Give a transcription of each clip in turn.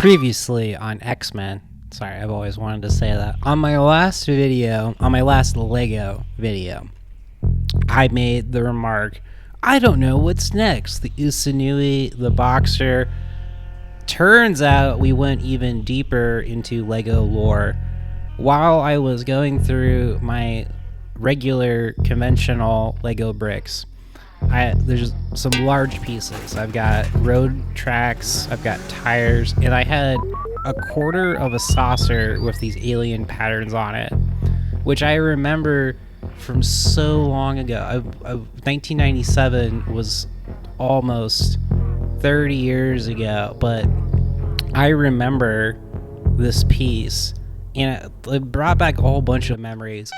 Previously on X-Men. Sorry, I've always wanted to say that. On my last Lego video, I made the remark, I don't know what's next. The Usanui, the Boxer. Turns out we went even deeper into Lego lore. While I was going through my regular conventional Lego bricks, there's some large pieces. I've got road tracks, I've got tires, and I had a quarter of a saucer with these alien patterns on it, which I remember from so long ago. 1997 was almost 30 years ago, but I remember this piece, and it brought back a whole bunch of memories.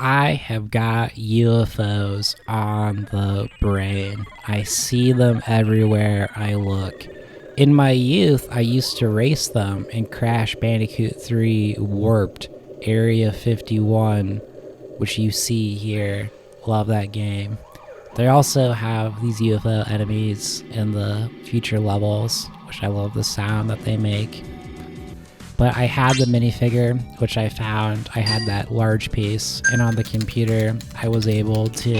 I have got UFOs on the brain. I see them everywhere I look. In my youth, I used to race them in Crash Bandicoot 3 Warped Area 51, which you see here. Love that game. They also have these UFO enemies in the future levels, which I love the sound that they make. But I had the minifigure, which I found. I had that large piece, and on the computer, I was able to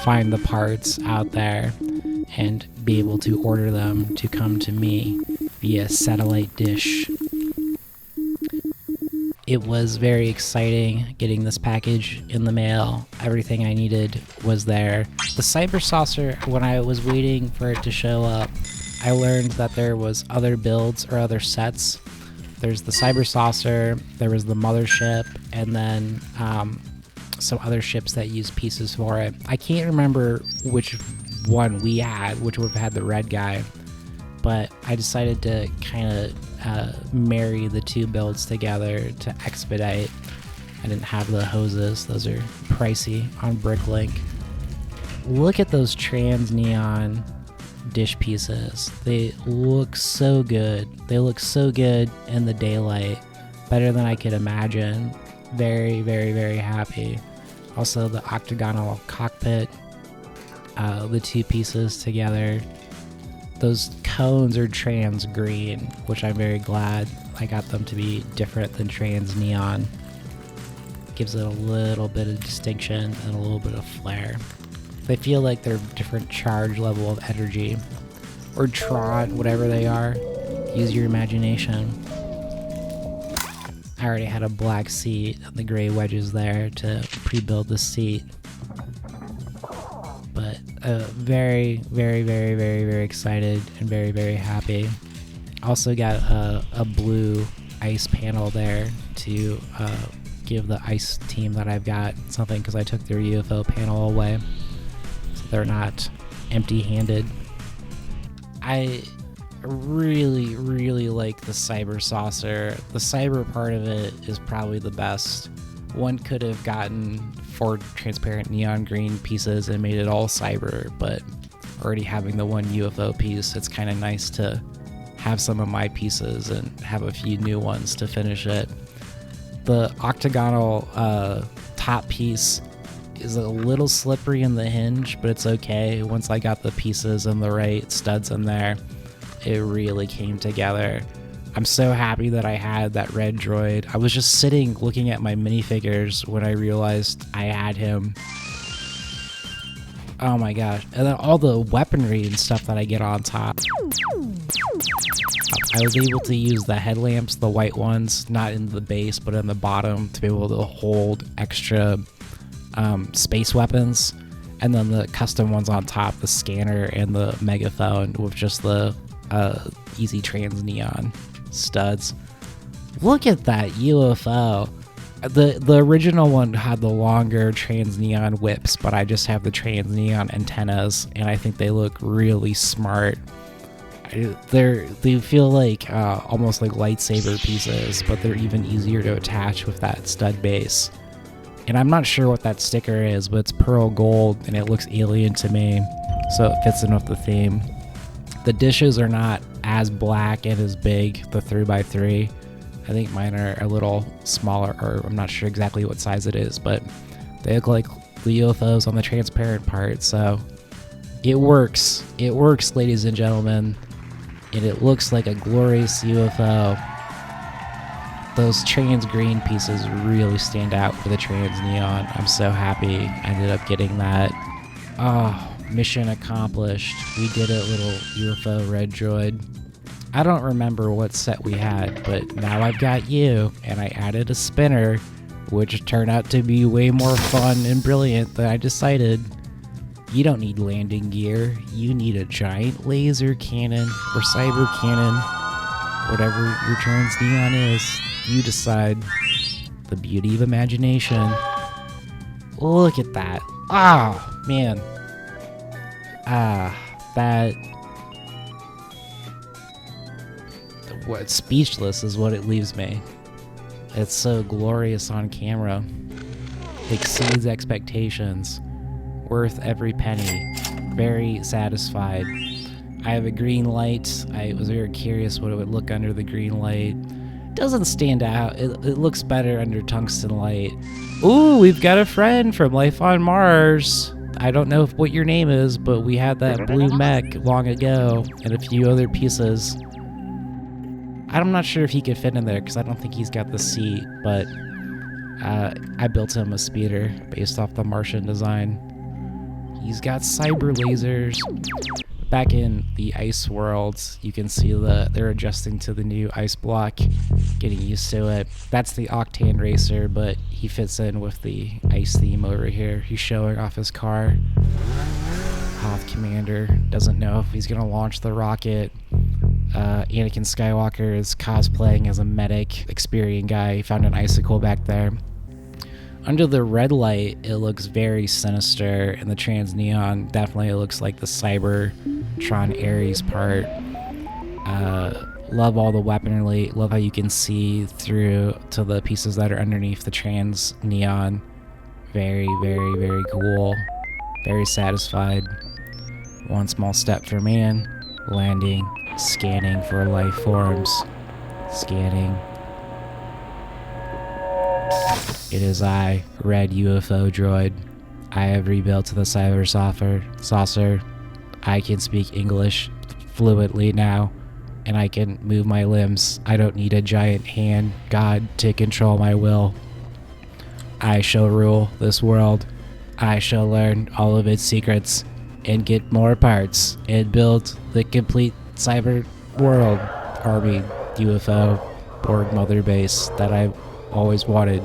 find the parts out there and be able to order them to come to me via satellite dish. It was very exciting getting this package in the mail. Everything I needed was there. The Cyber Saucer, when I was waiting for it to show up, I learned that there was other builds or other sets. There's the Cyber Saucer, there was the Mothership, and then some other ships that use pieces for it. I can't remember which one we had, which would have had the red guy, but I decided to kind of marry the two builds together to expedite. I didn't have the hoses, those are pricey on Bricklink. Look at those trans neon dish pieces. They look so good. They look so good in the daylight, better than I could imagine. Very, very, very happy. Also the octagonal cockpit, the two pieces together. Those cones are trans green, which I'm very glad I got them to be different than trans neon. Gives it a little bit of distinction and a little bit of flair. They feel like they're different charge level of energy, or Tron, whatever they are. Use your imagination. I already had a black seat and the gray wedges there to pre-build the seat. But very, very, very, very, very excited and very, very happy. Also got a blue ice panel there to give the ice team that I've got something, because I took their UFO panel away. They're not empty-handed. I really, really like the Cyber Saucer. The cyber part of it is probably the best. One could have gotten 4 transparent neon green pieces and made it all cyber, but already having the one UFO piece, it's kind of nice to have some of my pieces and have a few new ones to finish it. The octagonal top piece is a little slippery in the hinge, but it's okay. Once I got the pieces and the right studs in there, it really came together. I'm so happy that I had that red droid. I was just sitting looking at my minifigures when I realized I had him. Oh my gosh. And then all the weaponry and stuff that I get on top. I was able to use the headlamps, the white ones, not in the base, but in the bottom, to be able to hold extra space weapons, and then the custom ones on top, the scanner and the megaphone with just the easy trans neon studs. Look at that UFO. The original one had the longer trans neon whips, but I just have the trans neon antennas, and I think they look really smart. They feel like almost like lightsaber pieces, but they're even easier to attach with that stud base. And I'm not sure what that sticker is, but it's pearl gold and it looks alien to me, so it fits in with the theme. The dishes are not as black and as big, the 3x3. I think mine are a little smaller, or I'm not sure exactly what size it is, but they look like the UFOs on the transparent part, so it works. It works, ladies and gentlemen. and it looks like a glorious UFO. Those trans green pieces really stand out for the trans neon. I'm so happy I ended up getting that. Oh, mission accomplished. We did it, little UFO Red Droid. I don't remember what set we had, but now I've got you, and I added a spinner, which turned out to be way more fun and brilliant than I decided. You don't need landing gear. You need a giant laser cannon or cyber cannon. Whatever your trans neon is, you decide. The beauty of imagination. Look at that. Ah, man. That... What, speechless is what it leaves me. It's so glorious on camera. Exceeds expectations. Worth every penny. Very satisfied. I have a green light. I was very curious what it would look under the green light. Doesn't stand out. It looks better under tungsten light. Ooh, we've got a friend from Life on Mars. I don't know what your name is, but we had that blue mech long ago and a few other pieces. I'm not sure if he could fit in there because I don't think he's got the seat, but I built him a speeder based off the Martian design. He's got cyber lasers. Back in the ice worlds, you can see they're adjusting to the new ice block, getting used to it. That's the Octane Racer, but he fits in with the ice theme over here. He's showing off his car. Hoth Commander doesn't know if he's going to launch the rocket. Anakin Skywalker is cosplaying as a medic, Experian guy. He found an icicle back there. Under the red light, it looks very sinister, and the trans neon definitely looks like the Cybertron Ares part. Love all the weaponry. Love how you can see through to the pieces that are underneath the trans neon. Very, very, very cool. Very satisfied. One small step for man. Landing. Scanning for life forms. Scanning. It is I, Red UFO Droid. I have rebuilt the cyber saucer. I can speak English fluently now, and I can move my limbs. I don't need a giant hand god to control my will. I shall rule this world. I shall learn all of its secrets and get more parts and build the complete cyber world army UFO Borg mother base that I've always wanted.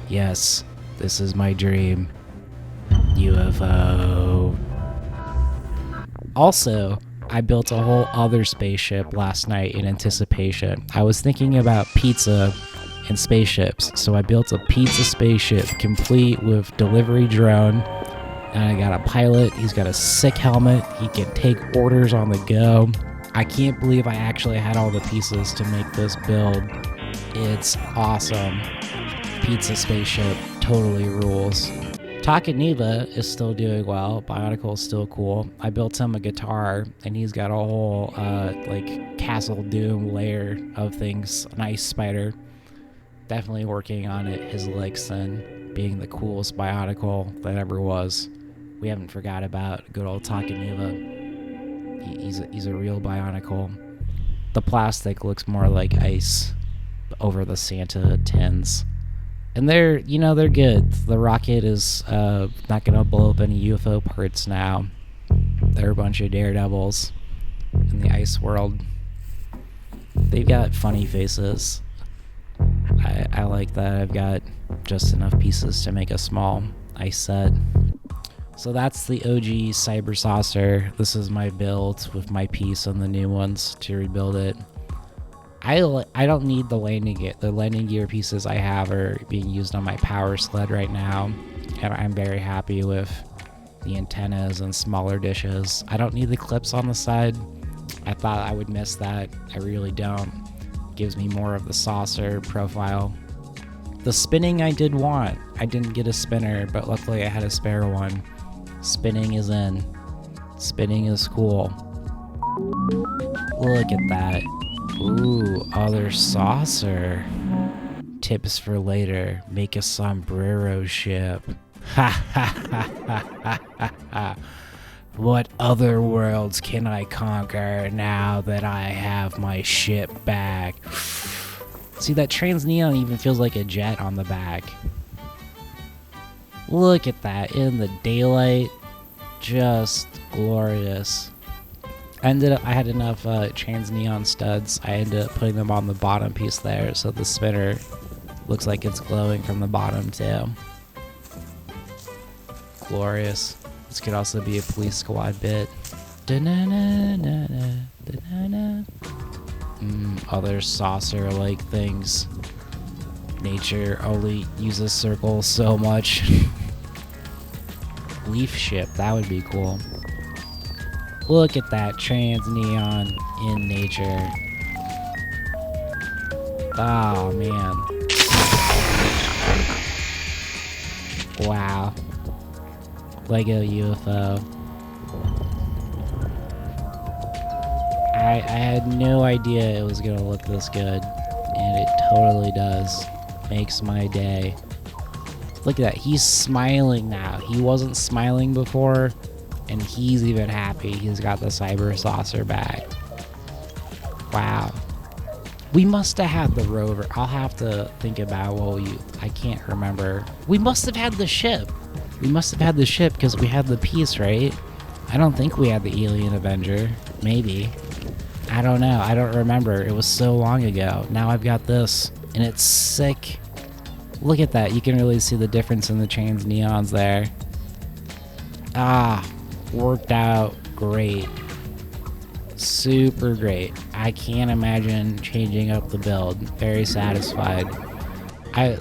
Yes, this is my dream. UFO. Also, I built a whole other spaceship last night in anticipation. I was thinking about pizza and spaceships, so I built a pizza spaceship complete with delivery drone. And I got a pilot. He's got a sick helmet. He can take orders on the go. I can't believe I actually had all the pieces to make this build. It's awesome. Pizza spaceship totally rules. Takaniva is still doing well. Bionicle is still cool. I built him a guitar, and he's got a whole like Castle Doom layer of things. An ice spider. Definitely working on it. His Lexon being the coolest Bionicle that ever was. We haven't forgot about good old Takaniva. He's a real Bionicle. The plastic looks more like ice over the Santa tins. And they're good. The rocket is not going to blow up any UFO parts now. They're a bunch of daredevils in the ice world. They've got funny faces. I like that. I've got just enough pieces to make a small ice set. So that's the OG Cyber Saucer. This is my build with my piece on the new ones to rebuild it. I don't need the landing gear. The landing gear pieces I have are being used on my power sled right now, and I'm very happy with the antennas and smaller dishes. I don't need the clips on the side. I thought I would miss that. I really don't. It gives me more of the saucer profile. The spinning I did want. I didn't get a spinner, but luckily I had a spare one. Spinning is in. Spinning is cool. Look at that. Ooh, other saucer. Tips for later. Make a sombrero ship. Ha ha ha ha ha ha. What other worlds can I conquer now that I have my ship back? See, that trans neon even feels like a jet on the back. Look at that in the daylight. Just glorious. I had enough trans neon studs. I ended up putting them on the bottom piece there, so the spinner looks like it's glowing from the bottom too. Glorious. This could also be a police squad bit. Other saucer-like things. Nature only uses circles so much. Leaf ship, that would be cool. Look at that trans neon in nature. Oh man. Wow. Lego UFO. I had no idea it was gonna look this good, and it totally does. Makes my day. Look at that, he's smiling now. He wasn't smiling before, and he's even happy. He's got the cyber saucer back. Wow. We must have had the rover. I'll have to think about I can't remember. We must have had the ship. We must have had the ship because we had the piece, right? I don't think we had the Alien Avenger. Maybe. I don't know. I don't remember. It was so long ago. Now I've got this, and it's sick. Look at that. You can really see the difference in the trans neons there. Ah, worked out great. Super great. I can't imagine changing up the build. Very satisfied.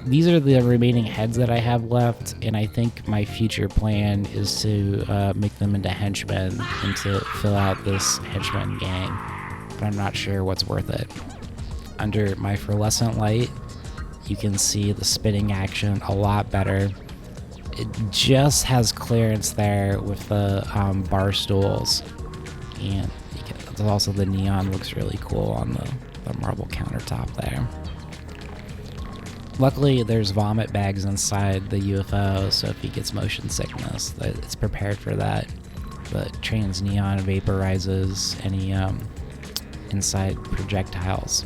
These are the remaining heads that I have left, and I think my future plan is to make them into henchmen and to fill out this henchman gang, but I'm not sure what's worth it. Under my fluorescent light, you can see the spinning action a lot better. It just has clearance there with the bar stools, and also the neon looks really cool on the marble countertop there. Luckily, there's vomit bags inside the UFO, so if he gets motion sickness, it's prepared for that. The trans neon vaporizes any inside projectiles.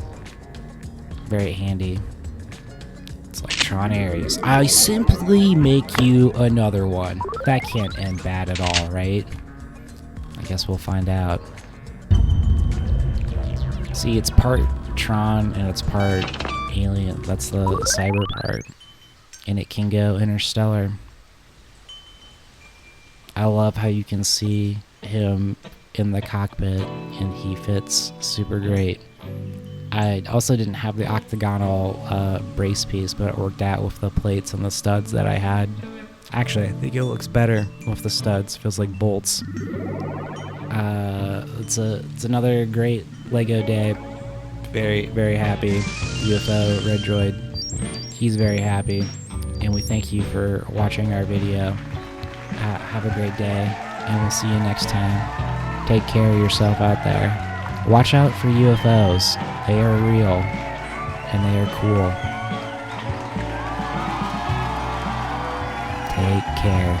Very handy. It's like Tron Ares. I simply make you another one. That can't end bad at all, right? I guess we'll find out. See, it's part Tron and it's part Alien. That's the cyber part, and it can go interstellar. I love how you can see him in the cockpit, and he fits super great. I also didn't have the octagonal brace piece, but it worked out with the plates and the studs that I had. Actually, I think it looks better with the studs. Feels like bolts. It's another great Lego day. Very, very happy. UFO Red Droid. He's very happy. And we thank you for watching our video. Have a great day, and we'll see you next time. Take care of yourself out there. Watch out for UFOs. They are real, and they are cool. Take care.